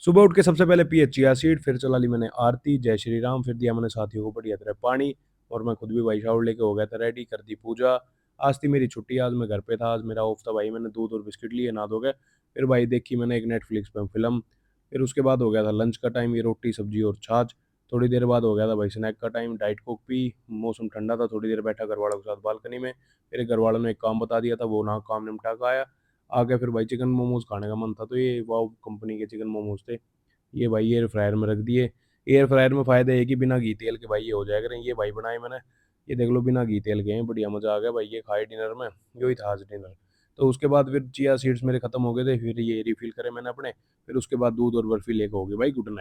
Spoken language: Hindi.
सुबह उठ के सबसे पहले पिए चिया सीड, फिर चला ली मैंने आरती, जय श्री राम, फिर दिया मैंने साथियों को बढ़िया तरह पानी और मैं खुद भी भाई शावर लेके हो गया था रेडी, कर दी पूजा। आज थी मेरी छुट्टी, आज मैं घर पे था, आज मेरा ऑफ था भाई, मैंने दूध और बिस्किट लिए, नहा धो के फिर भाई देखी मैंने एक नेटफ्लिक्स पे फ़िल्म। फिर उसके बाद हो गया था लंच का टाइम, ये रोटी, सब्जी और छाछ। थोड़ी देर बाद हो गया था भाई स्नैक का टाइम, डाइट कोक पी, मौसम ठंडा था, थोड़ी देर बैठा घरवालों के साथ बालकनी में। मेरे घरवालों ने एक काम बता दिया था, वो ना काम निपटा के आया। आ गया फिर भाई चिकन मोमोज़ खाने का मन था, तो ये वाओ कंपनी के चिकन मोमोज़ थे। ये भाई एयर फ्रायर में रख दिए। एयर फ्रायर में फ़ायदा ये है कि बिना घी तेल के भाई ये हो जाया करें। ये भाई बनाए मैंने, ये देख लो बिना घी तेल के हैं, बढ़िया मज़ा आ गया भाई, ये खाए डिनर में, यो ही था आज डिनर। तो उसके बाद फिर चिया सीड्स मेरे खत्म हो गए थे, फिर ये रिफ़िल करे मैंने अपने, फिर उसके बाद दूध और बर्फ़ी लेके हो गए भाई गुड नाइट।